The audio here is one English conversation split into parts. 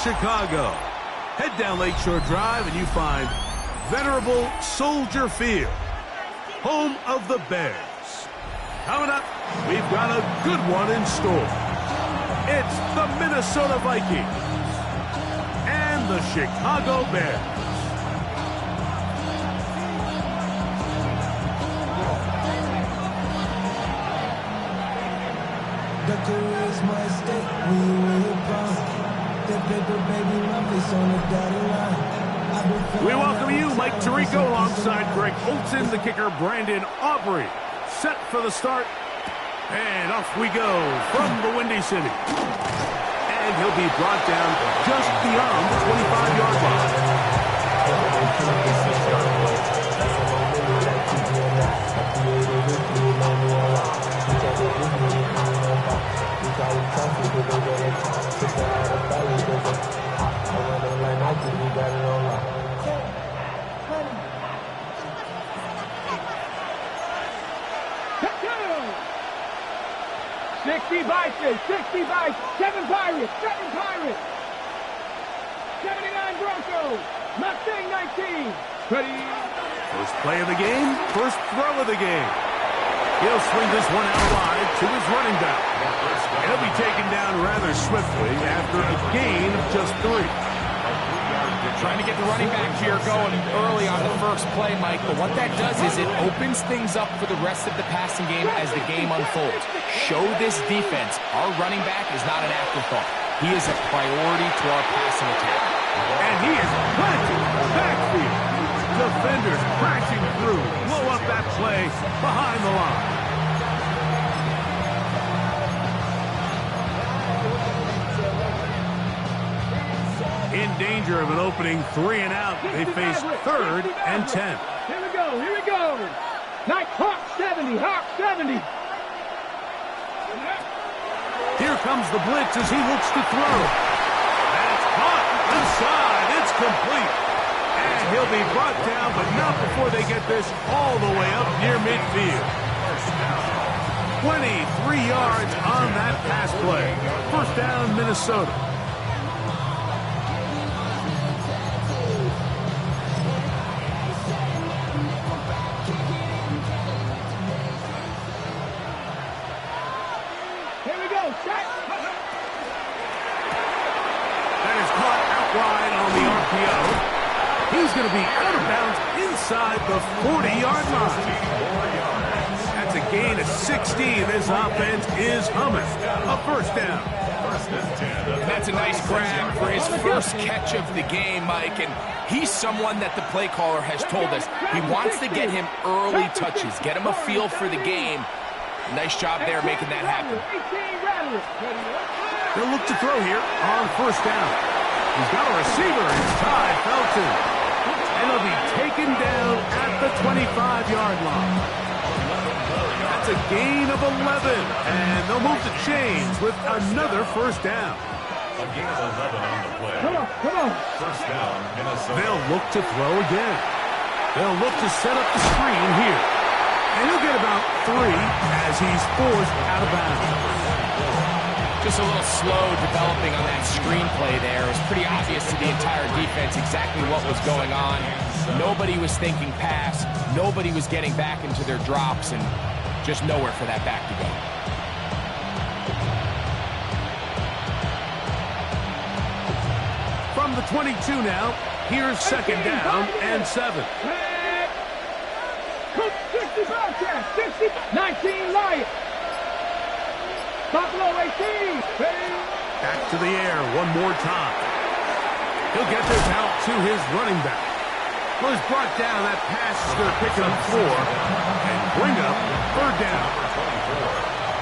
Chicago. Head down Lakeshore Drive and you find venerable Soldier Field, home of the Bears. Coming up, we've got a good one in store. It's the Minnesota Vikings and the Chicago Bears. We welcome you, Mike Tirico, alongside Greg Olson, the kicker, Brandon Aubrey. Set for the start, and off we go from the Windy City. And he'll be brought down just beyond the 25-yard line. Sixty by 7 Pirates, 79 Broncos, Mustang 19. Ready. First play of the game, first throw of the game. He'll swing this one out wide to his running back. He'll be taken down rather swiftly after a gain of just 3. Trying to get the running back here going early on the first play, Mike, but what that does is it opens things up for the rest of the passing game as the game unfolds. Show this defense our running back is not an afterthought. He is a priority to our passing attack. And he is planted backfield. Defenders crashing through. Blow up that play behind the line. In danger of an opening 3 and out, they face 3rd and 10. Here we go. Night Hawk 70. Here comes the blitz as he looks to throw. That's caught inside. It's complete. And he'll be brought down, but not before they get this all the way up near midfield. 23 yards on that pass play. First down, Minnesota. He's going to be out of bounds inside the 40-yard line. That's a gain of 16. This offense is humming. A first down. That's a nice grab for his first catch of the game, Mike. And he's someone that the play caller has told us he wants to get him early touches, get him a feel for the game. Nice job there making that happen. They'll look to throw here on first down. He's got a receiver. It's Ty Felton. And he'll be taken down at the 25-yard line. That's a gain of 11. And they'll move the chains with another first down. A gain of 11 on the play. Come on. First down, Minnesota. They'll look to throw again. They'll look to set up the screen here. And he'll get about 3 as he's forced out of bounds. Just a little slow developing on that screenplay there. It was pretty obvious to the entire defense exactly what was going on. Nobody was thinking pass. Nobody was getting back into their drops, and just nowhere for that back to go. From the 22 now, here's second down and 7. 60, 19 Lions. Buffalo 18. Back to the air one more time. He'll get this out to his running back. Well, he's brought down. That pass is going to pick up 4 and bring up third down.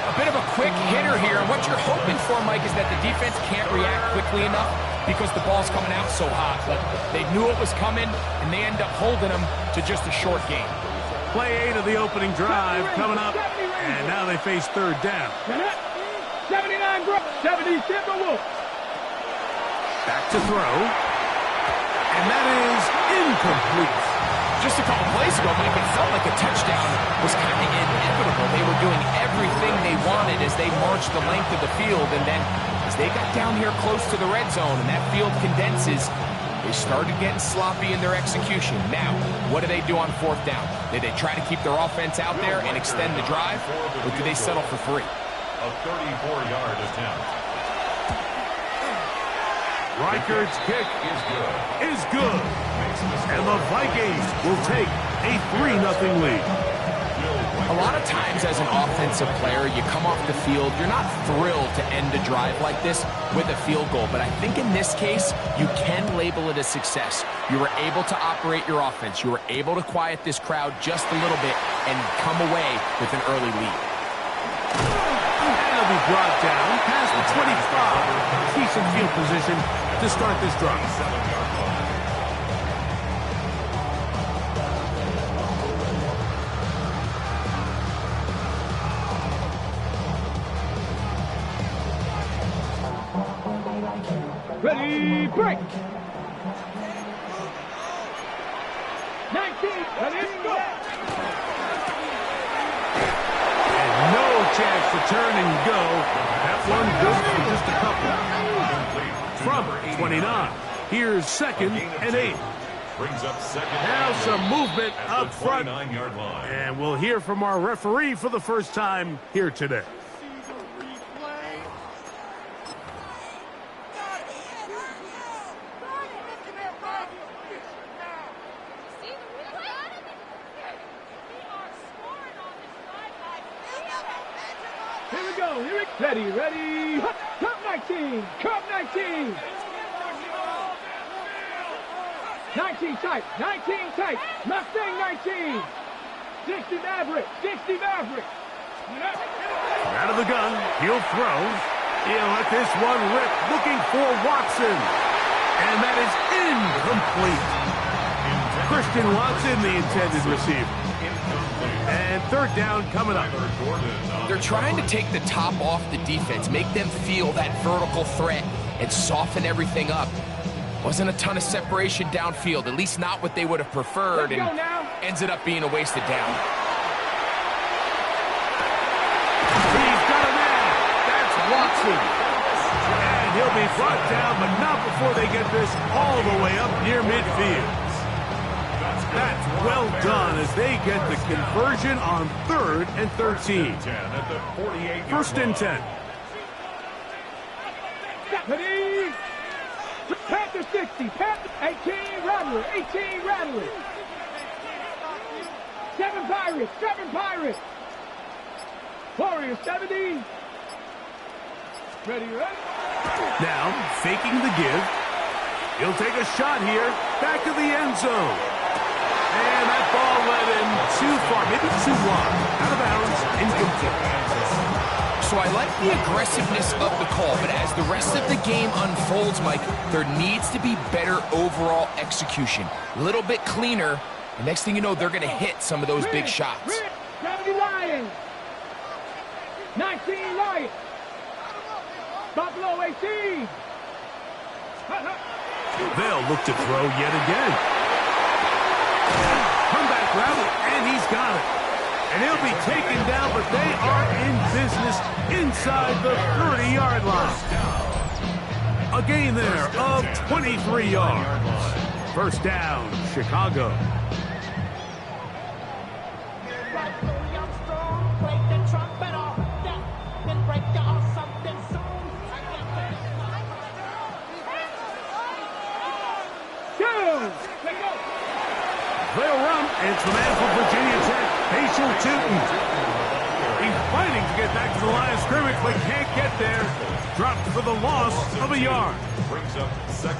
A bit of a quick hitter here. What you're hoping for, Mike, is that the defense can't react quickly enough because the ball's coming out so hot. But they knew it was coming, and they end up holding them to just a short game. Play 8 of the opening drive coming up, and now they face third down. 79 70 Timberwolves. Back to throw. And that is incomplete. Just a couple plays ago, Mike, it felt like a touchdown was kind of inevitable. They were doing everything they wanted as they marched the length of the field, and then as they got down here close to the red zone and that field condenses, they started getting sloppy in their execution. Now, what do they do on fourth down? Did they try to keep their offense out there and extend the drive, or do they settle for 3? A 34-yard attempt. Reichard's kick is good. And the Vikings will take a 3-0 lead. A lot of times as an offensive player, you come off the field, you're not thrilled to end a drive like this with a field goal. But I think in this case, you can label it a success. You were able to operate your offense. You were able to quiet this crowd just a little bit and come away with an early lead. And it'll be brought down past the 25. Decent field position to start this drive. 7-yard line. Ready, break. 19, ready, go. And no chance to turn and go. That one goes for just a couple. From 29, here's 2nd and 8. Brings up 2nd. Now some movement up front. 29-yard line. And we'll hear from our referee for the first time here today. Here we go. Ready, ready. Cup 19. Cup 19. 19 tight. 19 tight. Mustang 19. 60 Maverick. 60 Maverick. Out of the gun, he'll throw. He'll let this one rip, looking for Watson. And that is incomplete. Christian Watson, the intended receiver. And 3rd down coming up. They're trying to take the top off the defense, make them feel that vertical threat, and soften everything up. Wasn't a ton of separation downfield, at least not what they would have preferred, and ends it up being a wasted down. He's got a man. That's Watson. And he'll be brought down, but not before they get this all the way up near midfield. That's well done as they get the conversion on 3rd and 13. 1st and 10. Ready. Panther 60. Panther 18 Rattler. 18 Rattler. 7 Pirates. 7 Pirates. Warriors 70. Ready, ready. Now, faking the give. He'll take a shot here. Back of the end zone. And that ball led him too far, maybe too wide. Out of bounds, incomplete. So I like the aggressiveness of the call, but as the rest of the game unfolds, Mike, there needs to be better overall execution. A little bit cleaner, and next thing you know, they're going to hit some of those big shots. 70 Lions. 19 Lions. Buffalo 18. They'll look to throw yet again. Comeback route, and he's got it. And he'll be taken down, but they are in business inside the 30-yard line. A gain there of 23 yards. 1st down, Chicago. They'll run, and it's the man from Virginia Tech, Patience Tootin. He's fighting to get back to the line of scrimmage, but can't get there. Dropped for the loss of a yard.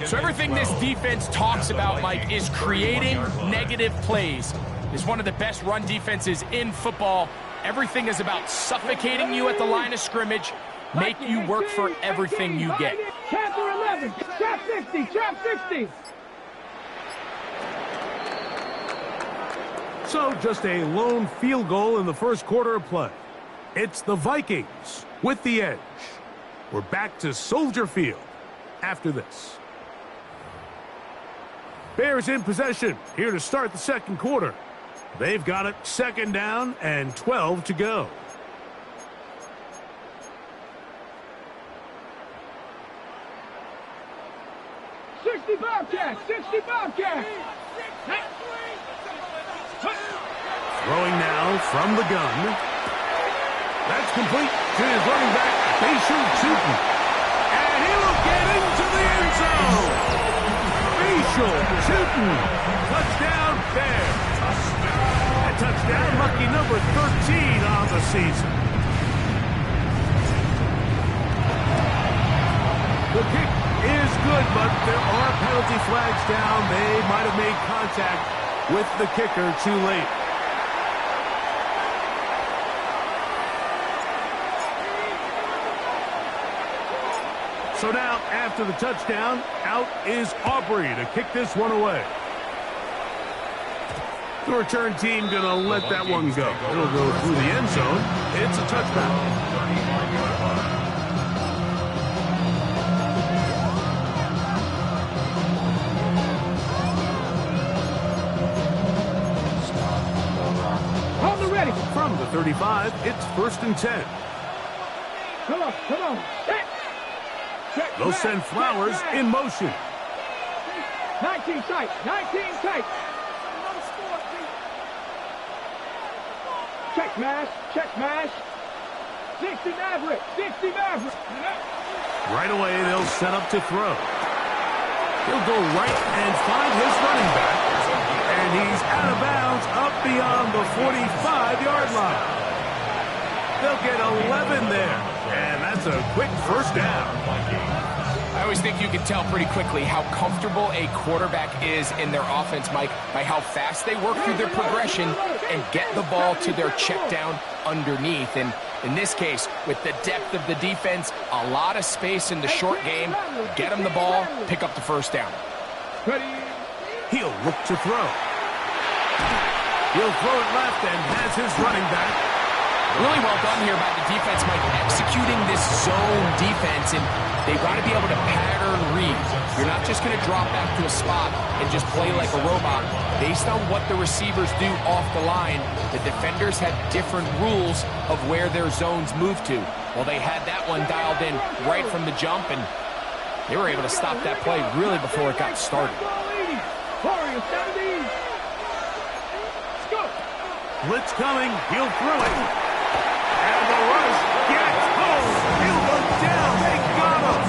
So everything this defense talks about, Mike, is creating negative plays. It's one of the best run defenses in football. Everything is about suffocating you at the line of scrimmage, make you work for everything you get. Panther 11, trap 60, trap 60. So just a lone field goal in the first quarter of play. It's the Vikings with the edge. We're back to Soldier Field after this. Bears in possession here to start the second quarter. They've got it 2nd down and 12 to go. 60 Bobcat, 60 Bobcat. Throwing now from the gun. That's complete to his running back, Facial Tootin. And he will get into the end zone. Facial Tootin. Touchdown Bears. A touchdown, lucky number 13 on the season. The kick is good, but there are penalty flags down. They might have made contact with the kicker too late. So now, after the touchdown, out is Aubrey to kick this one away. The return team going to let that one go. It'll go through the end zone. It's a touchback. From the 35, it's 1st and 10. Come on, come on. They'll send Flowers in motion. 19 tight, 19 tight. Check mash, check mash. 60 Maverick, 60 Maverick. Right away, they'll set up to throw. He'll go right and find his running back. And he's out of bounds up beyond the 45-yard line. They'll get 11 there. And that's a quick first down. I always think you can tell pretty quickly how comfortable a quarterback is in their offense, Mike, by how fast they work through their progression and get the ball to their check down underneath. And in this case, with the depth of the defense, a lot of space in the short game, get them the ball, pick up the first down. He'll look to throw. He'll throw it left and has his running back. Really well done here by the defense, Mike, executing this zone defense, and they've got to be able to pattern read. You're not just going to drop back to a spot and just play like a robot. Based on what the receivers do off the line, the defenders have different rules of where their zones move to. Well, they had that one dialed in right from the jump, and they were able to stop that play really before it got started. Blitz coming. He'll throw it. And the rush gets home. He'll go down. They got him.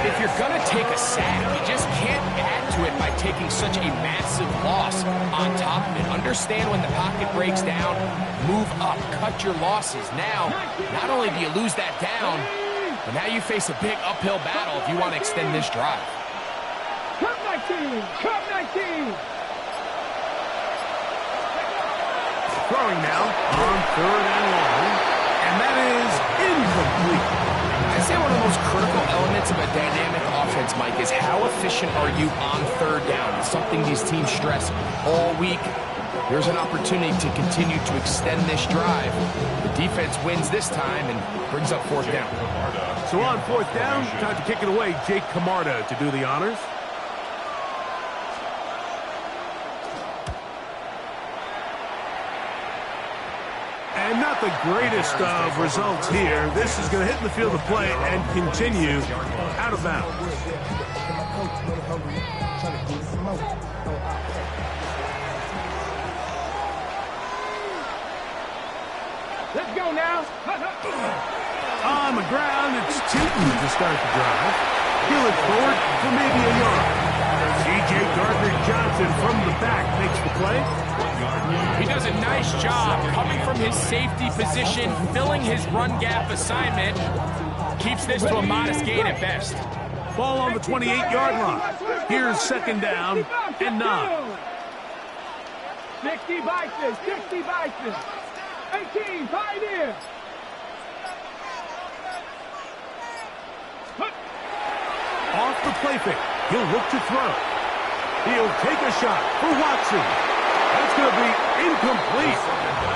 If you're going to take a sack, you just can't add to it by taking such a massive loss on top of it. Understand when the pocket breaks down, move up, cut your losses. Now, not only do you lose that down, but now you face a big uphill battle if you want to extend this drive. Cup 19! Cup 19! Throwing now on 3rd and long, and that is incomplete. I'd say one of the most critical elements of a dynamic offense, Mike, is how efficient are you on 3rd down. It's something these teams stress all week. There's an opportunity to continue to extend this drive. The defense wins this time and brings up 4th down. So on 4th down, time to kick it away. Jake Camarda to do the honors. And not the greatest of results here. This is going to hit the field of play and continue out of bounds. Let's go now. On the ground, it's Tootin to start the drive. He'll look forward for maybe a yard. C.J. Gardner-Johnson from the back makes the play. He does a nice job coming from his safety position, filling his run gap assignment. Keeps this to a modest gain at best. Ball on the 28-yard line. Here's 2nd down and 9. 60 Vikings, 60 Vikings. 18 Pioneers. Off the play fake. He'll look to throw. He'll take a shot for Watson. That's going to be incomplete.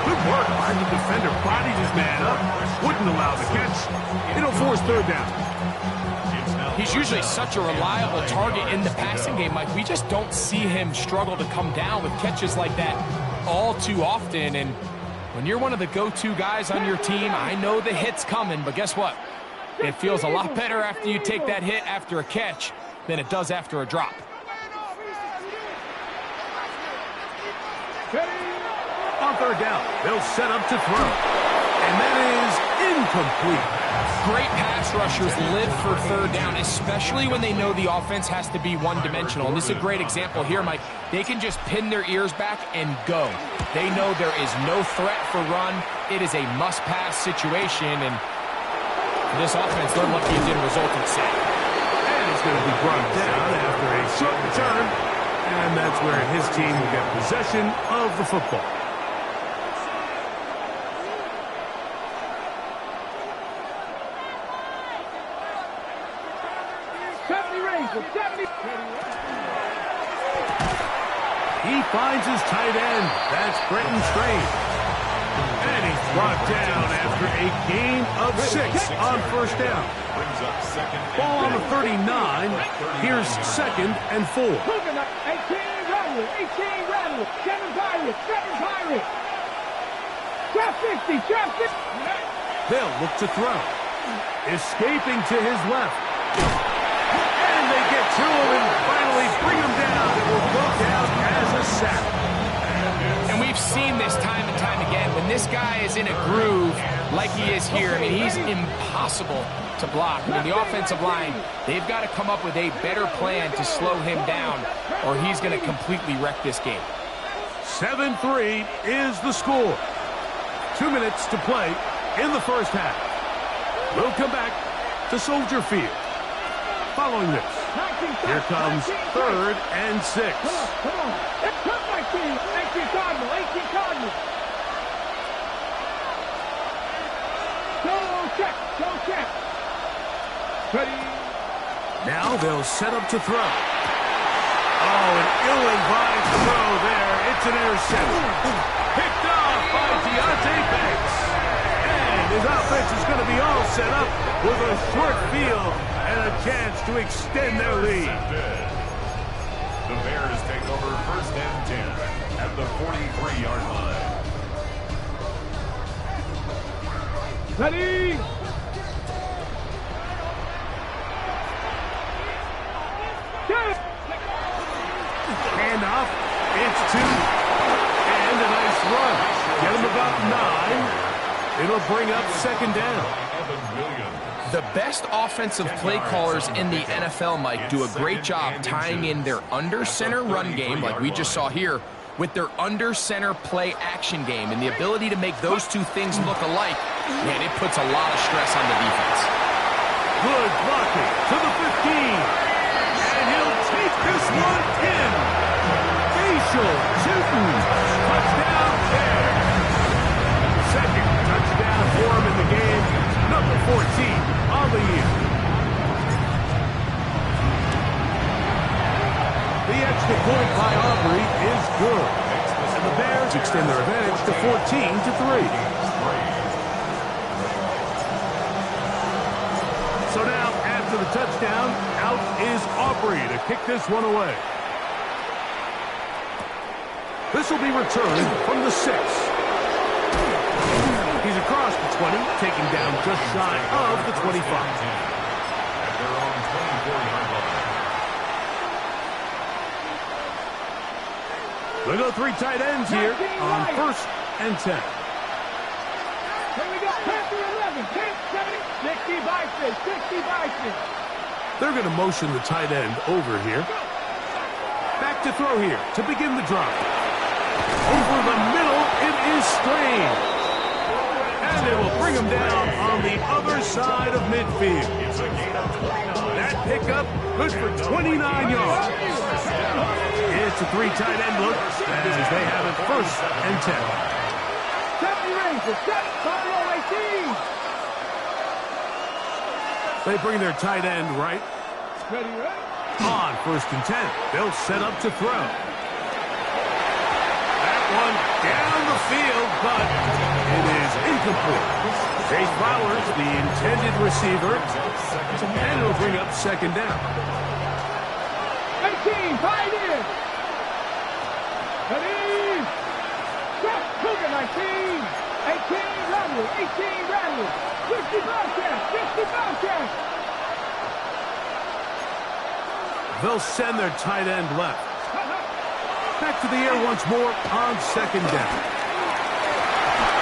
Good work by the defender. Bodied his man up. Wouldn't allow the catch. It'll force 3rd down. He's usually such a reliable target in the passing game, Mike. We just don't see him struggle to come down with catches like that all too often. And when you're one of the go-to guys on your team, I know the hit's coming, but guess what? It feels a lot better after you take that hit after a catch than it does after a drop. On third down, they'll set up to throw. And that is incomplete. Great pass rushers live for third down, especially when they know the offense has to be one-dimensional. And this is a great example here, Mike. They can just pin their ears back and go. They know there is no threat for run. It is a must-pass situation, and for this offense, they're lucky it didn't result in sack. And it's going to be brought down after a short return, and that's where his team will get possession of the football. He finds his tight end. That's Brenton Strange. And he's brought down after a gain of 6 on first down. Ball on the 39. Here's 2nd and 4. 18 Rattler, 18 Rattler, 7 Pirates, 7 Pirates. Trap 50, trap 50. They'll look to throw. Escaping to his left. And they get to him and finally bring him down. It will go down as a sack. And we've seen this time and time again. When this guy is in a groove like he is here, I mean, he's impossible to block. I mean, the offensive line, they've got to come up with a better plan to slow him down, or he's going to completely wreck this game. 7-3 is the score. 2 minutes to play in the first half. We'll come back to Soldier Field. Following this, here comes 3rd and 6. Come on. Come my team. 18 Cardinal, 18 Cardinal. Go check, go check. Ready. Now they'll set up to throw. Oh, an ill-advised throw there. It's an interception. Picked off by Deontay Banks. And his offense is going to be all set up with a short field and a chance to extend their lead. The Bears take over 1st and 10 at the 43-yard line. Ready. Handoff. It's 2. And a nice run. Get him about 9. It'll bring up 2nd down. The best offensive play callers in the NFL, Mike, do a great job tying in their under-center run game, like we just saw here, with their under-center play action game. And the ability to make those two things look alike, man, it puts a lot of stress on the defense. Good blocking to the 15. And he'll take this one in. Facial shooting. Touchdown there. 2nd touchdown for him in the game. Number 14 on the year. The extra point by Aubrey is good. And the Bears extend their advantage to 14-3. So now, after the touchdown, out is Aubrey to kick this one away. This will be returned from the 6. He's across the 20, taking down just shy of the 25. At their own 24-yard line. We'll go 3 tight ends here on 1st and 10. Here we go. 10 to 11. 10, 70, 60 Bison. 60 Bison. They're going to motion the tight end over here. Back to throw here to begin the drive. Over the middle, it is Strange. And they will bring him down on the other side of midfield. That pickup good for 29 yards. It's a 3 tight end look as they have it 1st and 10. 70 Rangers, 18. They bring their tight end right. Ready, ready. On 1st and 10, they'll set up to throw. That one down the field, but it is incomplete. Jay Flowers, the intended receiver, and it'll bring up 2nd down. 18, tight end. Ready. Stop. Cougar 19. 18 Rattler, 18 Rattler. 60 Bobcats, 60 Bobcats. They'll send their tight end left. Back to the air once more on second down.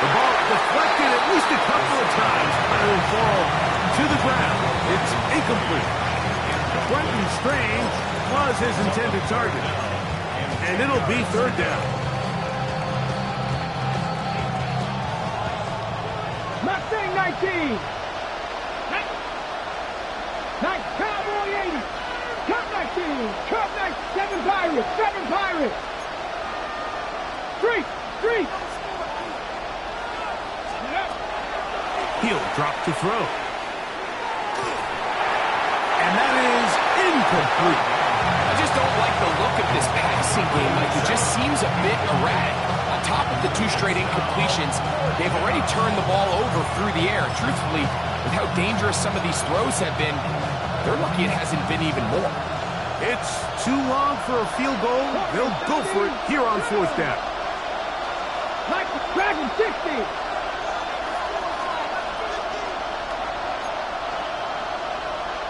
The ball deflected at least a couple of times, but it will fall to the ground. It's incomplete. Quentin Strange was his intended target. And it'll be third down. Mustang 19. Nice Cowboy 80. Cup 19. Cup 7 Pirates. 7 Pirates. Street. He'll drop to throw. And that is incomplete. I just don't like the look of this passing game. Like, it just seems a bit erratic. On top of the 2 straight incompletions, they've already turned the ball over through the air. Truthfully, with how dangerous some of these throws have been, they're lucky it hasn't been even more. It's too long for a field goal. They'll go for it here on fourth down. Like the Dragon 60.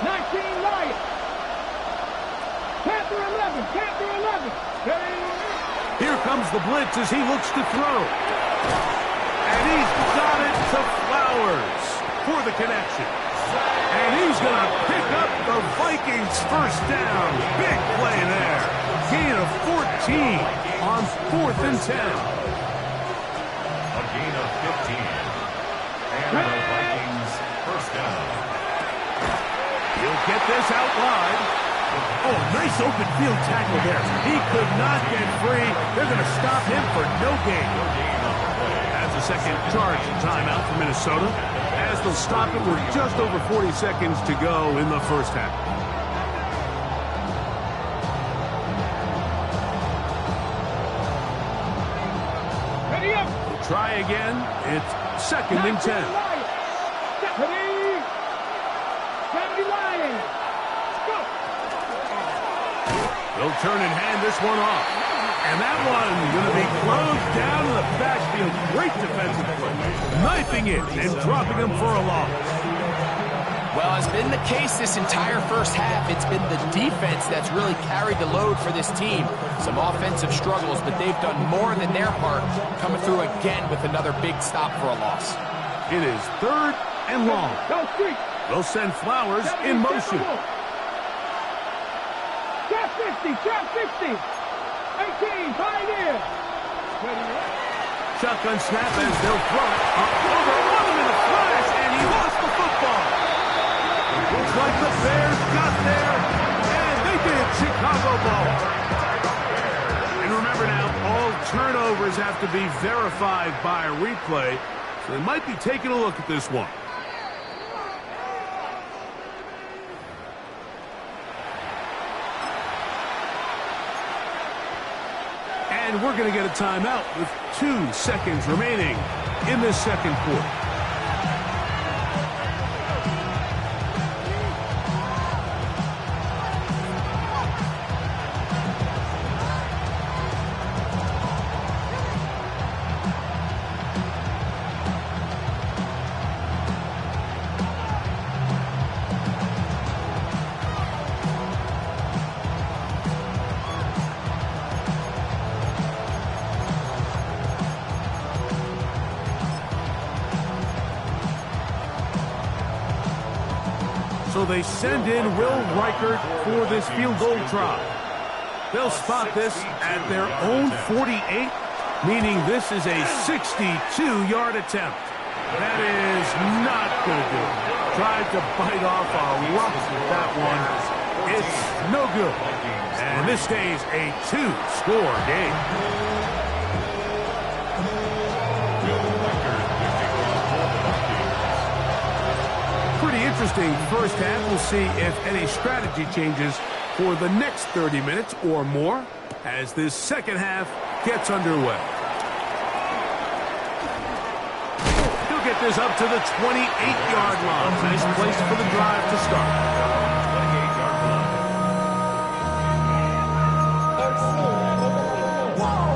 19 Lions. Panther 11. Panther 11. Here comes the blitz as he looks to throw. And he's got it to Flowers for the connection. And he's going to pick up the Vikings first down. Big play there. Gain of 14 on 4th and 10. A gain of 15. And the Vikings first down. He'll get this out wide. Oh, nice open field tackle there. He could not get free. They're going to stop him for no gain. As a second charge timeout for Minnesota. As they'll stop it with just over 40 seconds to go in the first half. Ready up. We'll try again. It's 2nd and 10. Ready. 70 Lions. Go. They'll turn and hand this one off. And that one going to be closed down in the backfield. Great defensive play. Knifing it and dropping him for a loss. Well, as been the case this entire first half, it's been the defense that's really carried the load for this team. Some offensive struggles, but they've done more than their part, coming through again with another big stop for a loss. It is 3rd and long. They'll send Flowers in motion. Trap 50. 18, Pioneer. Shotgun snap as they'll throw it. Over on him in a flash, and he lost the football. Looks like the Bears got there, and they did. Chicago ball. And remember now, all turnovers have to be verified by a replay, so they might be taking a look at this one. And we're going to get a timeout with 2 seconds remaining in this second quarter. So they send in Will Reichert for this field goal try. They'll spot this at their own 48, meaning this is a 62-yard attempt. That is not going to do it. Tried to bite off a rock with that one. It's no good. And this stays a 2-score game. Pretty interesting first half. We'll see if any strategy changes for the next 30 minutes or more as this second half gets underway. He'll get this up to the 28-yard line. Nice place for the drive to start. 28-yard line.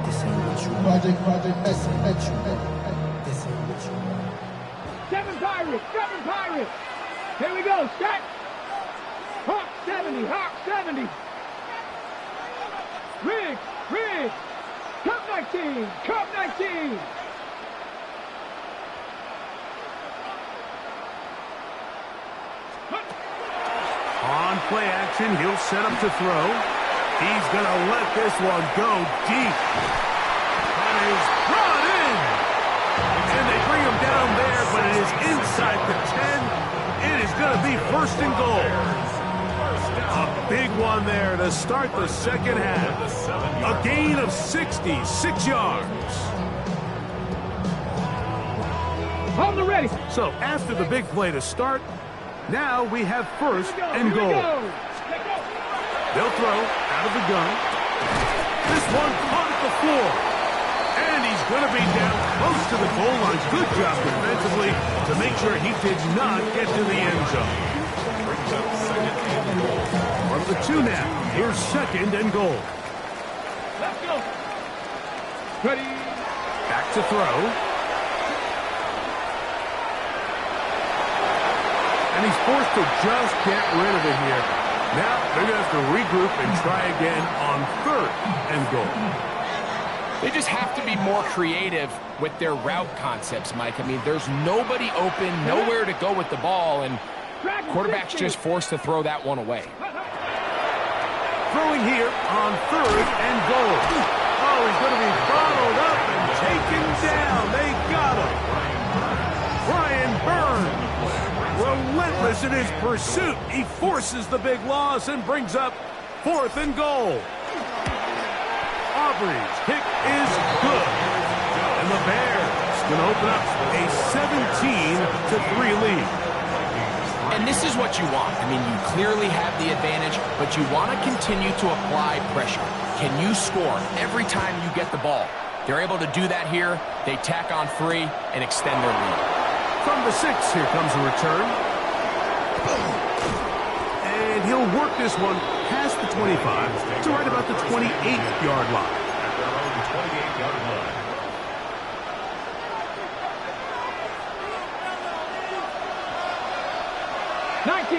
This ain't what you Project S5W9. This ain't what you want. 7 Pirates. Here we go. Set. Hawk 70. Hawk 70. Rig, Cup 19, Cup 19. On play action, he'll set up to throw. He's going to let this one go deep. That is brought in. And they bring him down there, but it is inside the 10. It is going to be first and goal. A big one there to start the second half. A gain of 66 yards. On the ready. So after the big play to start, now we have first and goal. They'll throw out of the gun. This one caught at the floor. And he's going to be down close to the goal line. Good job defensively to make sure he did not get to the end zone. From the 2 now, here's second and goal. Let's go. Ready. Back to throw. And he's forced to just get rid of it here. Now they're going to have to regroup and try again on third and goal. They just have to be more creative with their route concepts, Mike. I mean, there's nobody open, nowhere to go with the ball, and quarterback's just forced to throw that one away. Throwing here on third and goal. Oh, he's going to be bottled up and taken down. They got him. Brian Burns, relentless in his pursuit. He forces the big loss and brings up fourth and goal. Aubrey's kick is good. And the Bears can open up a 17-3 lead. And this is what you want. I mean, you clearly have the advantage, but you want to continue to apply pressure. Can you score every time you get the ball? They're able to do that here. They tack on 3 and extend their lead. From the 6, here comes a return. And he'll work this one past the 25 to right about the 28-yard line. At their own 28-yard line.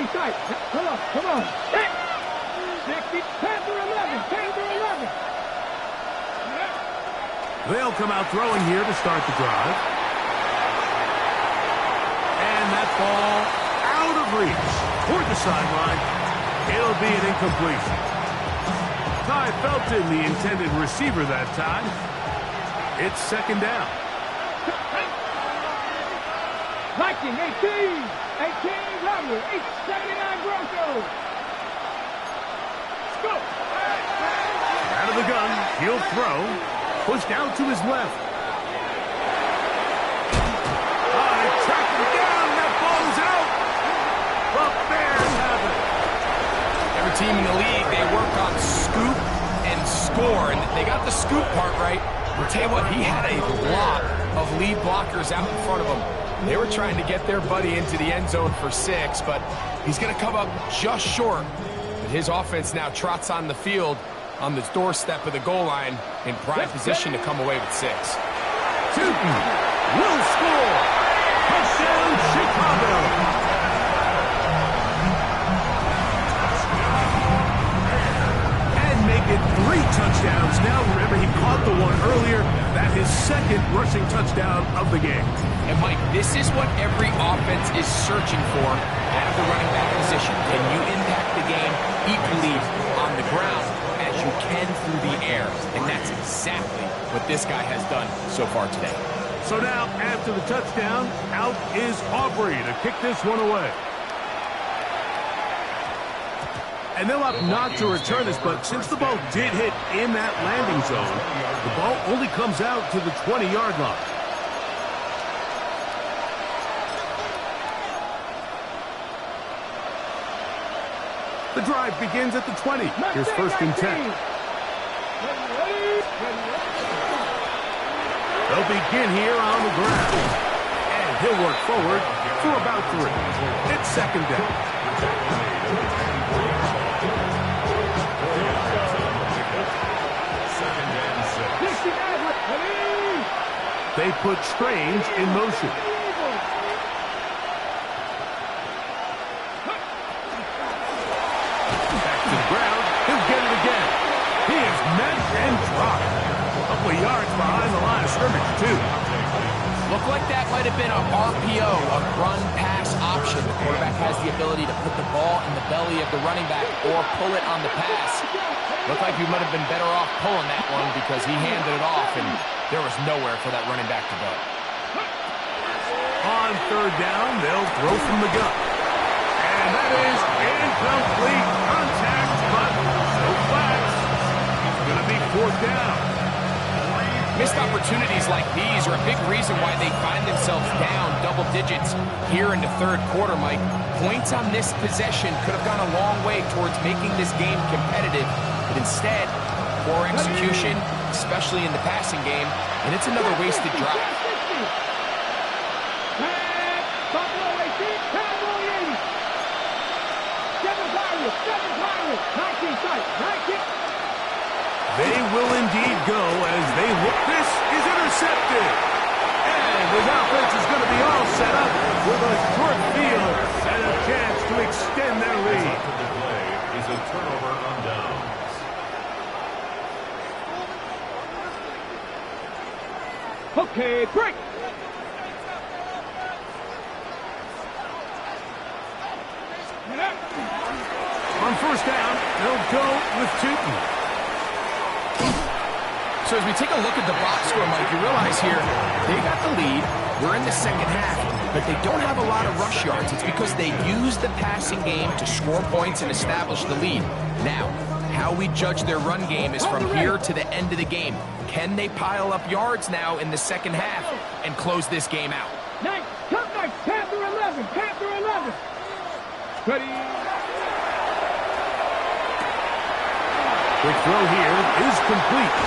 Tight. Come on. 60, 10 to 11, 10 to 11. They'll come out throwing here to start the drive. And that ball out of reach toward the sideline. It'll be an incompletion. Ty Felton, the intended receiver that time. It's second down. Viking, 18 Rattler, 879 Broncos. Let's go. Out of the gun, he'll throw. Pushed out to his left. They track him down, that ball's out. The Bears have it. Every team in the league, they work on scoop and score, and they got the scoop part right. I'll tell you what, he had a lot of lead blockers out in front of him. They were trying to get their buddy into the end zone for 6, but he's going to come up just short. But his offense now trots on the field on the doorstep of the goal line in prime position to come away with 6. Tootin will score. Touchdown, Chicago. And make it 3 touchdowns now. Remember, he caught the one earlier. That his second rushing touchdown of the game. And, Mike, this is what every offense is searching for at the running back position. Can you impact the game equally on the ground as you can through the air? And that's exactly what this guy has done so far today. So now, after the touchdown, out is Aubrey to kick this one away. And they'll opt not to return this, but since the ball did hit in that landing zone, the ball only comes out to the 20-yard line. The drive begins at the 20. Here's first and 10. They'll begin here on the ground. And he'll work forward for about 3. It's second down. They put Strange in motion. to the ground. He'll get it again. He is met and dropped. A couple of yards behind the line of scrimmage, too. Looked like that might have been a RPO, a run-pass option. The quarterback has the ability to put the ball in the belly of the running back or pull it on the pass. Looked like he might have been better off pulling that one because he handed it off, and there was nowhere for that running back to go. On third down, they'll throw from the gun. And that is incomplete contact, but no flags. It's going to be fourth down. Missed opportunities like these are a big reason why they find themselves down double digits here in the third quarter, Mike. Points on this possession could have gone a long way towards making this game competitive, but instead, poor execution, especially in the passing game, and it's another wasted drive. They will indeed go as they look. This is intercepted. And his offense is going to be all set up with a short field and a chance to extend their lead. The play is a turnover on downs. Okay, break. On first down, they'll go with Tootin. So as we take a look at the box score, Mike, you realize here they got the lead. We're in the second half, but they don't have a lot of rush yards. It's because they use the passing game to score points and establish the lead. Now, how we judge their run game is from here to the end of the game. Can they pile up yards now in the second half and close this game out? Nice, come nice, Panther 11, Panther 11. Ready. Quick throw here is complete.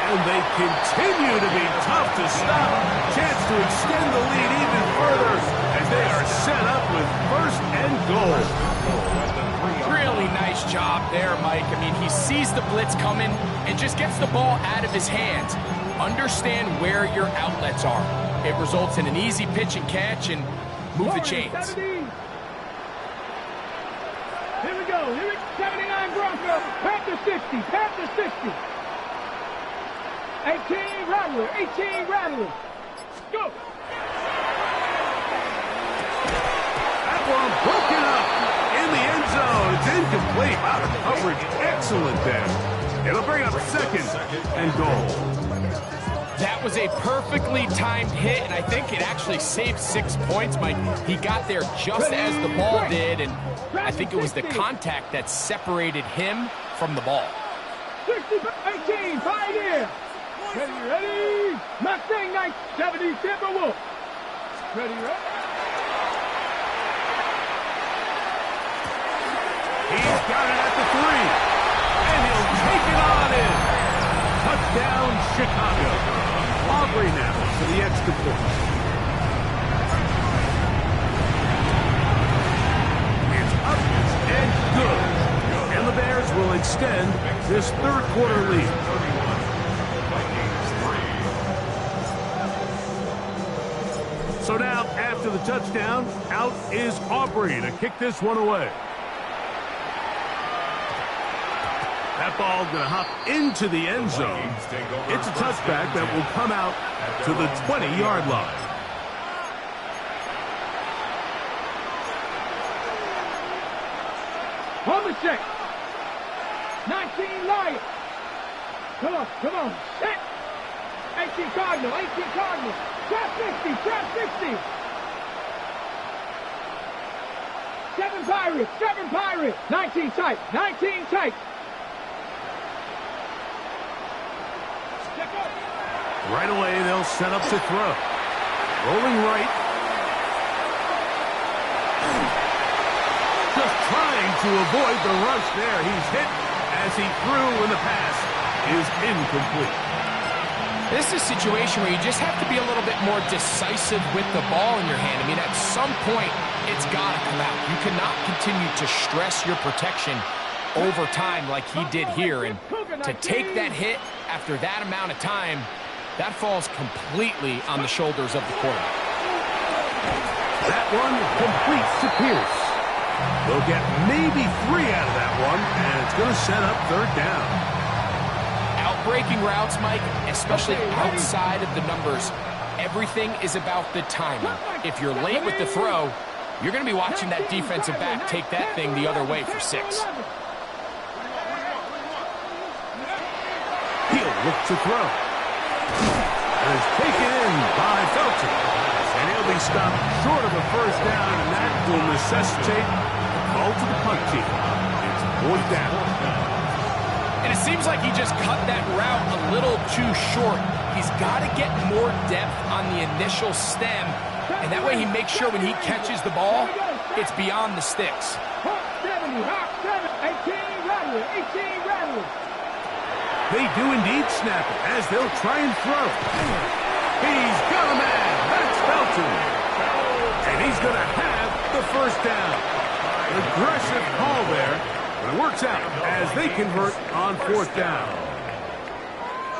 And they continue to be tough to stop. Chance to extend the lead even further as they are set up with first and goal. Really nice job there, Mike. I mean, he sees the blitz coming and just gets the ball out of his hands. Understand where your outlets are. It results in an easy pitch and catch and move the chains. Here we go. Here we go. 79 Broncos. Panther 60. Panther 60. 18 Rattler. 18 Rattler. Go. That one broken up in the end zone. It's incomplete. Out of coverage. Excellent there. It'll bring up second and goal. That was a perfectly timed hit, and I think it actually saved 6 points, Mike. He got there just as the ball did, and I think it was the contact that separated him from the ball. 60, 18, Pioneer. Ready. Mustang 70, Timberwolf. Ready. He's got it at the 3. And he'll take it on in. Touchdown, Chicago. Aubrey now for the extra point. It's up and good. And the Bears will extend this third quarter lead. So now, after the touchdown, out is Aubrey to kick this one away. That ball going to hop into the end zone. It's a touchback that will come out to the 20-yard line. On the check. 19 Lions. Come on. Set. 18 Cardinal. Trap 60. 7 Pirates. 19 tight. Right away, they'll set up to throw. Rolling right. Just trying to avoid the rush there. He's hit as he threw when the pass is incomplete. This is a situation where you just have to be a little bit more decisive with the ball in your hand. I mean, at some point, it's got to come out. You cannot continue to stress your protection over time like he did here. And to take that hit after that amount of time, that falls completely on the shoulders of the quarterback. That one complete to Pierce. They'll get maybe 3 out of that one, and it's going to set up third down. Outbreaking routes, Mike, especially outside of the numbers, everything is about the timing. If you're late with the throw, you're going to be watching that defensive back take that thing the other way for 6. He'll look to throw. And it's taken in by Felton. And he'll be stopped short of a first down, and that will necessitate a call to the punt team. It's 4th down. And it seems like he just cut that route a little too short. He's got to get more depth on the initial stem, and that way he makes sure when he catches the ball, it's beyond the sticks. 70, 18 Rattler. They do indeed snap it as they'll try and throw. He's got a man. That's Felton. And he's going to have the first down. Aggressive call there, but it works out as they convert on 4th down.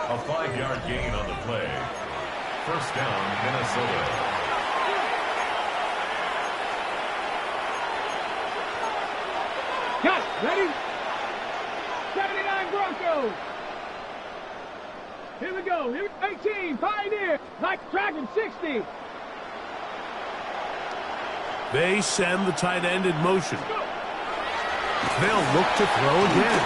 A 5-yard gain on the play. First down, Minnesota. Got it. Ready? 79 Broncos. Here we go. 18, Pioneer. Like Dragon 60. They send the tight end in motion. They'll look to throw again.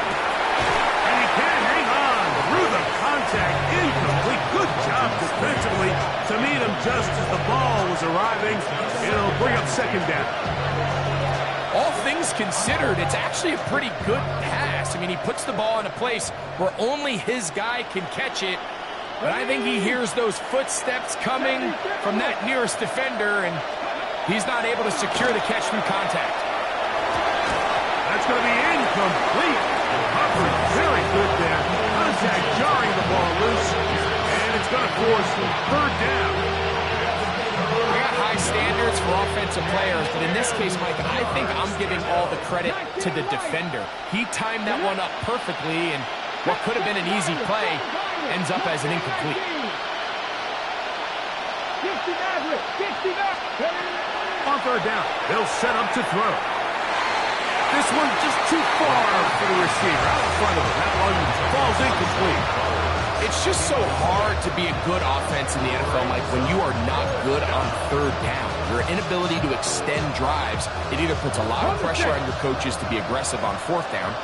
And he can't hang on through the contact. Incomplete. Good job defensively to meet him just as the ball was arriving. It'll bring up 2nd down. All things considered, it's actually a pretty good pass. I mean, he puts the ball in a place where only his guy can catch it. But I think he hears those footsteps coming from that nearest defender, and he's not able to secure the catch through contact. That's going to be incomplete. Coverage very good there. Contact jarring the ball loose, and it's going to force 3rd down. I got high standards for offensive players, but in this case, Mike, I think I'm giving all the credit to the defender. He timed that one up perfectly, and what could have been an easy play ends up as an incomplete. 60 On 3rd down, they'll set up to throw. This one just too far for the receiver. Out in front of him. That one falls incomplete. It's just so hard to be a good offense in the NFL, Mike, when you are not good on 3rd down. Your inability to extend drives, it either puts a lot of pressure on your coaches to be aggressive on 4th down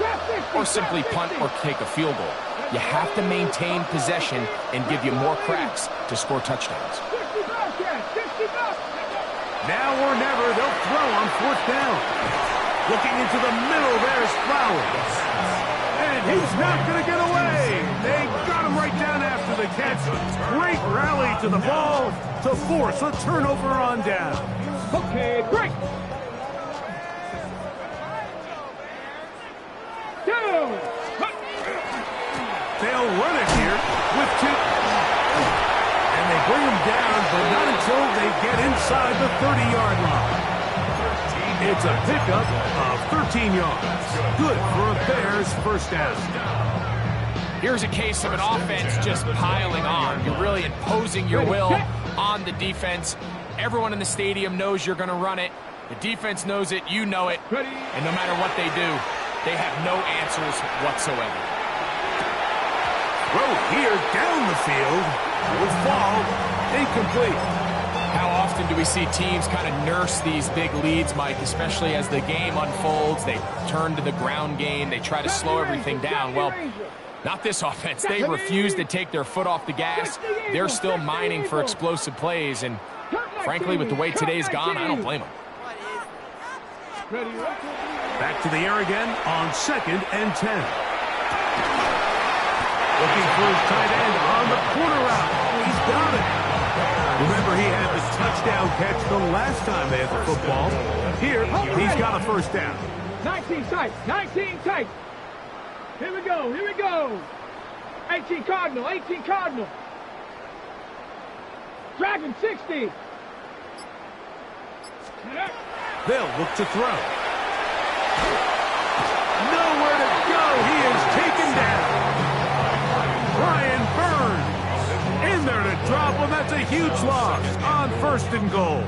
or simply punt or take a field goal. You have to maintain possession and give you more cracks to score touchdowns. Now or never, they'll throw on 4th down. Looking into the middle, there's Flowers. And he's not going to get away. They got him right down after the catch. Great rally to the ball to force a turnover on down. Okay, break. 2. They'll run it here with 2. And they bring him down, but not until they get inside the 30-yard line. It's a pickup of 13 yards. Good for a Bears first down. Here's a case of an offense just piling on. You're really imposing your will on the defense. Everyone in the stadium knows you're going to run it. The defense knows it, you know it. And no matter what they do, they have no answers whatsoever. Throw here down the field. Will fall incomplete. How often do we see teams kind of nurse these big leads, Mike, especially as the game unfolds? They turn to the ground game. They try to slow everything down. Well, not this offense. They refuse to take their foot off the gas. They're still mining for explosive plays. And frankly, with the way today's gone, I don't blame them. Back to the air again on 2nd and 10. Looking for his tight end on the corner route. He's got it. Remember, he had the touchdown catch the last time they had the football. Here, he's got a first down. 19 tight. 19 tight. Here we go. 18 Cardinal. Dragon 60. They'll look to throw. Nowhere to go. He is taken down. Brian Burns in there to drop him. That's a huge loss on 1st and goal.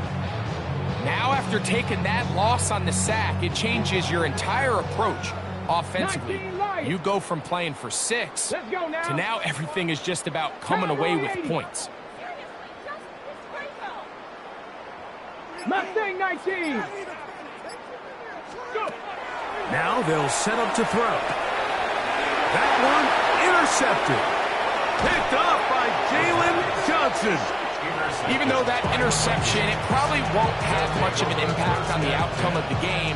Now after taking that loss on the sack, it changes your entire approach offensively. You go from playing for 6 to now everything is just about coming away with points. Mustang 19. Now they'll set up to throw. That one intercepted. Picked up by Jalen Johnson. Even though that interception, it probably won't have much of an impact on the outcome of the game,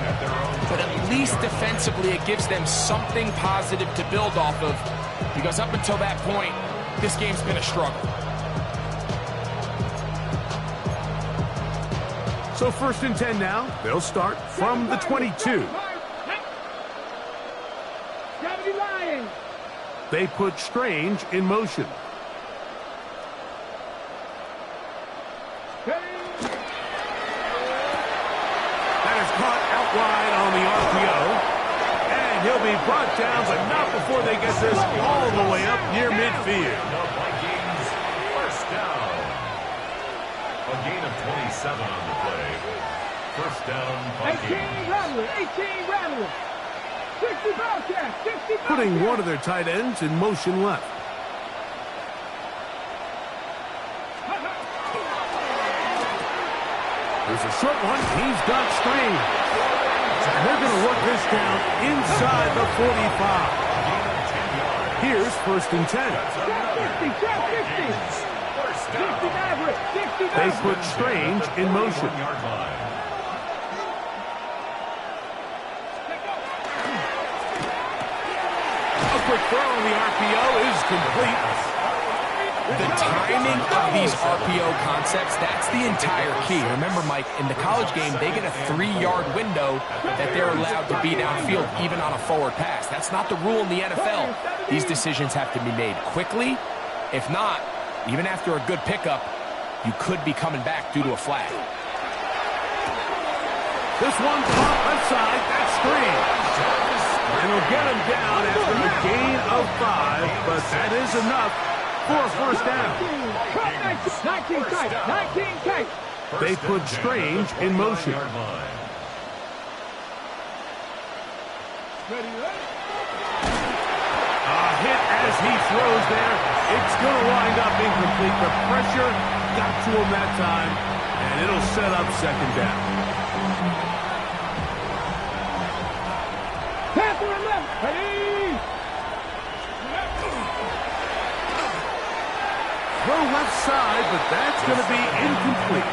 but at least defensively it gives them something positive to build off of, because up until that point, this game's been a struggle. So 1st and 10 now. They'll start from the 22. They put Strange in motion. That is caught out wide on the RPO. And he'll be brought down, but not before they get this all the way up near midfield. The Vikings, first down. A gain of 27 on the play. First down, Vikings. 18 Rattler. 60 Bobcats. 60 Bobcats. Putting one of their tight ends in motion left. There's a short one. He's got Strange. And they're going to work this down inside the 45. Here's 1st and 10. They put Strange in motion. A quick throw on the RPO is complete. The timing of these RPO concepts, that's the entire key. Remember, Mike, in the college game, they get a 3-yard window that they're allowed to be downfield, even on a forward pass. That's not the rule in the NFL. These decisions have to be made quickly. If not, even after a good pickup, you could be coming back due to a flag. This one's off left side. That's Strange. And he'll get him down after a gain of 5, but that is enough for a first down. 19 tight. They put Strange in motion. A hit as he throws there. It's going to wind up incomplete. The pressure got to him that time, and it'll set up 2nd down. Panther left. Ready. Throw left side, but that's going to be incomplete.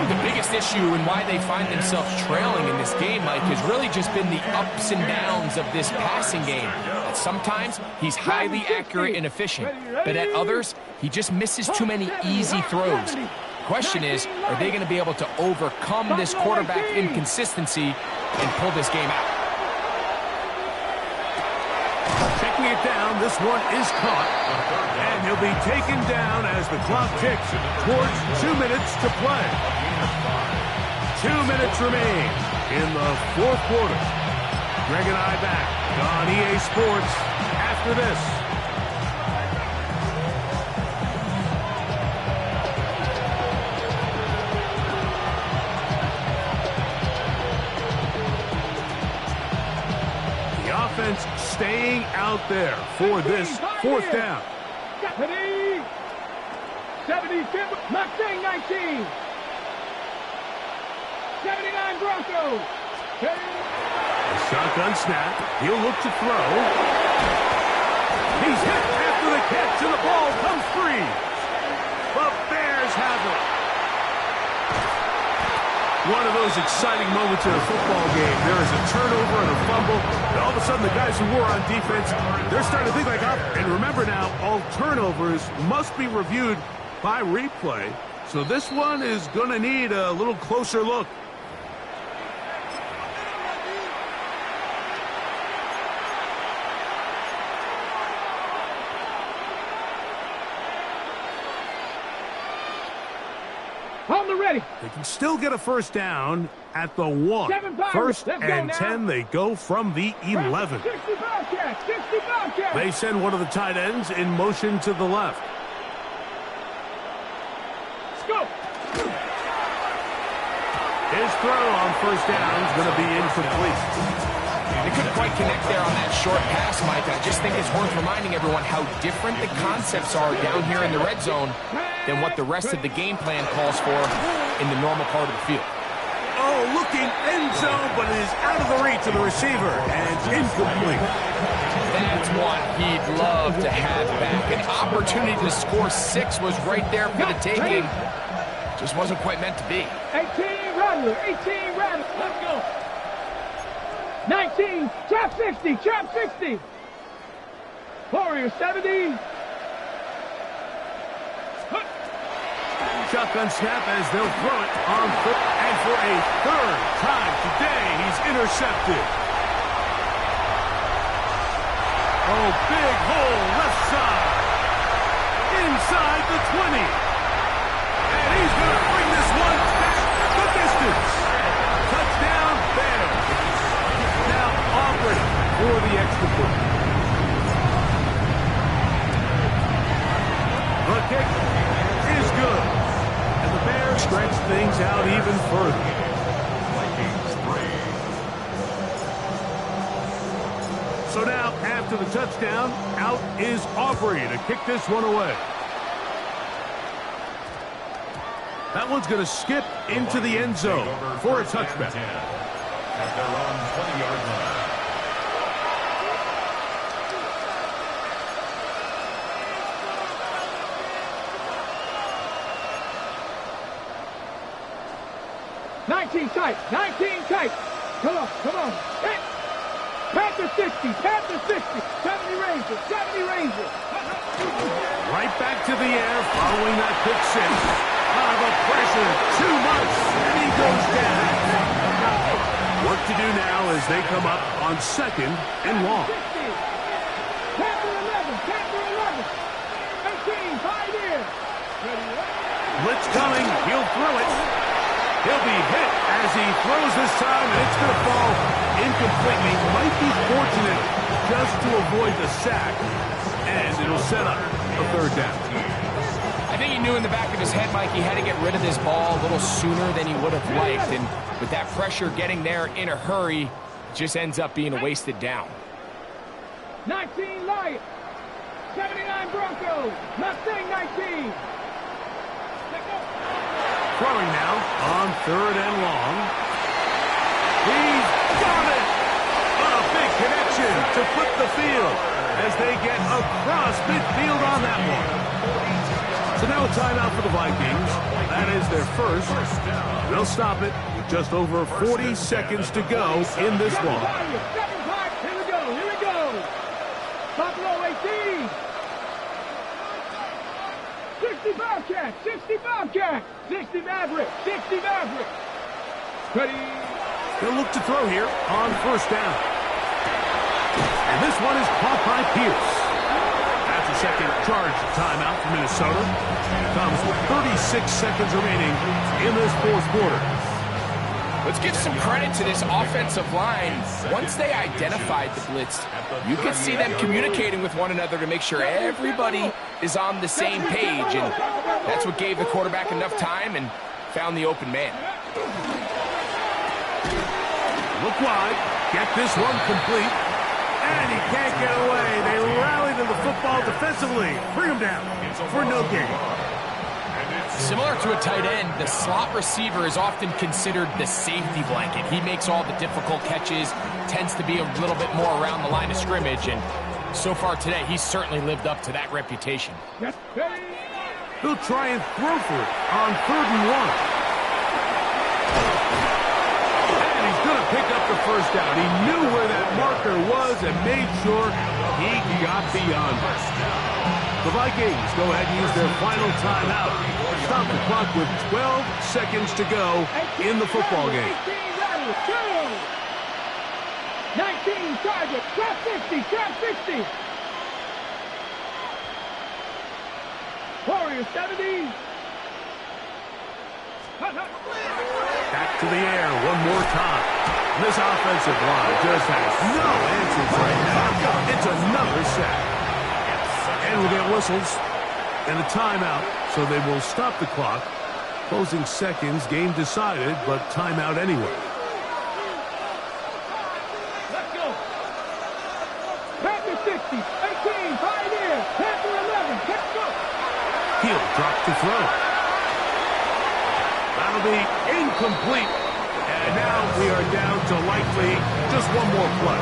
The biggest issue and why they find themselves trailing in this game, Mike, has really just been the ups and downs of this passing game. At sometimes, he's highly accurate and efficient, but at others, he just misses too many easy throws. The question is, are they going to be able to overcome this quarterback inconsistency and pull this game out? Checking it down, this one is caught, and he'll be taken down as the clock ticks towards 2 minutes to play. 2 minutes remain in the 4th quarter. Greg and I back on EA Sports after this. The offense staying out there for this 4th down. 75 Mustang 19. 79 Broncos. Shotgun snap. He'll look to throw. He's hit after the catch, and the ball comes free. The Bears have it. One of those exciting moments in a football game. There is a turnover and a fumble, and all of a sudden the guys who were on defense, they're starting to think like, and remember now, all turnovers must be reviewed by replay. So this one is going to need a little closer look. On the ready. They can still get a first down at the 1. 1st and 10, they go from the 11. 60 Bobcats. 60 Bobcats. They send one of the tight ends in motion to the left. Go. His throw on first down is going to be incomplete. They couldn't quite connect there on that short pass, Mike. I just think it's worth reminding everyone how different the concepts are down here in the red zone than what the rest of the game plan calls for in the normal part of the field. Oh, looking end zone, but it is out of the reach of the receiver, and incomplete. That's one he'd love to have back. An opportunity to score 6 was right there for the taking. Just wasn't quite meant to be. 18, Rattler, 18, Rattler, let's go. 19, trap 60, trap 60. Warrior 70. Shotgun snap as they'll throw it on foot. And for a third time today, he's intercepted. Oh, big hole left side. Inside the 20. And he's going to bring this one back the distance. Touchdown, Bears. Now Aubrey for the extra point. The kick is good. And the Bears stretch things out even further. Vikings 3. So now, after the touchdown, out is Aubrey to kick this one away. That one's going to skip into the end zone for a touchback. At their own 20-yard line. Tight, 19 tight. Come on, come on. Hit. Panther 60, Panther 60. 70 Rangers, 70 Rangers. Right back to the air following that pick six. Out of the pressure, too much, and he goes down. Work to do now as they come up on 2nd and long. Panther 11, Panther 11. 18, 5 here. Blitz coming, he'll throw it. He'll be hit as he throws this time, and it's going to fall incompletely. Might be fortunate just to avoid the sack, and it'll set up a third down. I think he knew in the back of his head, Mike, he had to get rid of this ball a little sooner than he would have liked, and with that pressure getting there in a hurry, it just ends up being a wasted down. 19 Lions, 79 Broncos, Mustang 19. Throwing now on 3rd and long. He's got it! A big connection to flip the field as they get across midfield on that one. So now a timeout for the Vikings. That is their first. They'll stop it with just over 40 seconds to go in this one. Here we go, here we go. Buffalo 18. 60 Bobcat, 60 Bobcat, 60 Maverick, 60 Maverick. Ready. They'll look to throw here on 1st down. And this one is caught by Pierce. That's a second charge timeout for Minnesota. It comes with 36 seconds remaining in this 4th quarter. Let's give some credit to this offensive line. Once they identified the blitz, you could see them communicating with one another to make sure everybody is on the same page, and that's what gave the quarterback enough time and found the open man. Look wide, get this one complete, and he can't get away. They rally to the football defensively, bring him down for no gain. Similar to a tight end, the slot receiver is often considered the safety blanket. He makes all the difficult catches, tends to be a little bit more around the line of scrimmage, and so far today, he's certainly lived up to that reputation. He'll try and throw for it on 3rd and 1. And he's going to pick up the first down. He knew where that marker was and made sure he got beyond it. The Vikings go ahead and use their final timeout. Stop the clock with 12 seconds to go in the football game. 19 target, trap 60, trap 60. Warrior 70. Back to the air one more time. This offensive line just has no answers right now. It's another sack. And we'll get whistles and a timeout, so they will stop the clock Closing seconds, game decided, but timeout anyway. Let's go. Panther 60, 18, Pioneer, Panther 11, let's go. He'll drop to throw. That'll be incomplete. And now we are down to likely just one more play.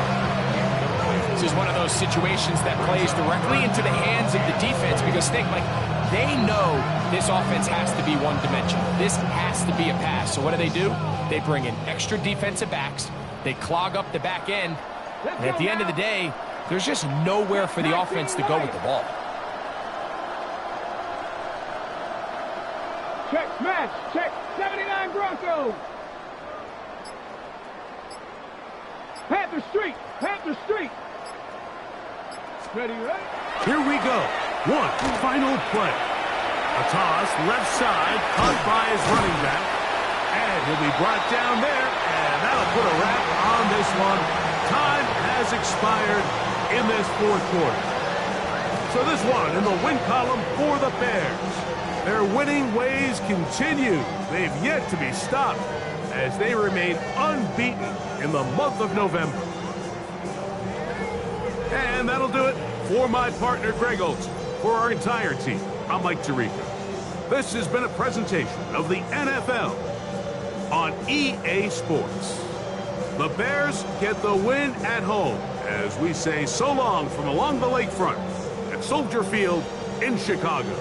This is one of those situations that plays directly into the hands of the defense because think, like, they know this offense has to be one-dimensional. This has to be a pass. So what do? They bring in extra defensive backs. They clog up the back end. And at the end of the day, there's just nowhere for the offense to go with the ball. Check, smash, check, 79 Broncos. Panther Street, Panther Street. Ready, right? Here we go. One final play. A toss, left side, caught by his running back. And he'll be brought down there, and that'll put a wrap on this one. Time has expired in this fourth quarter. So this one in the win column for the Bears. Their winning ways continue. They've yet to be stopped as they remain unbeaten in the month of November. And that'll do it for my partner, Greg Olson. For our entire team, I'm Mike Tirico. This has been a presentation of the NFL on EA Sports. The Bears get the win at home as we say so long from along the lakefront at Soldier Field in Chicago.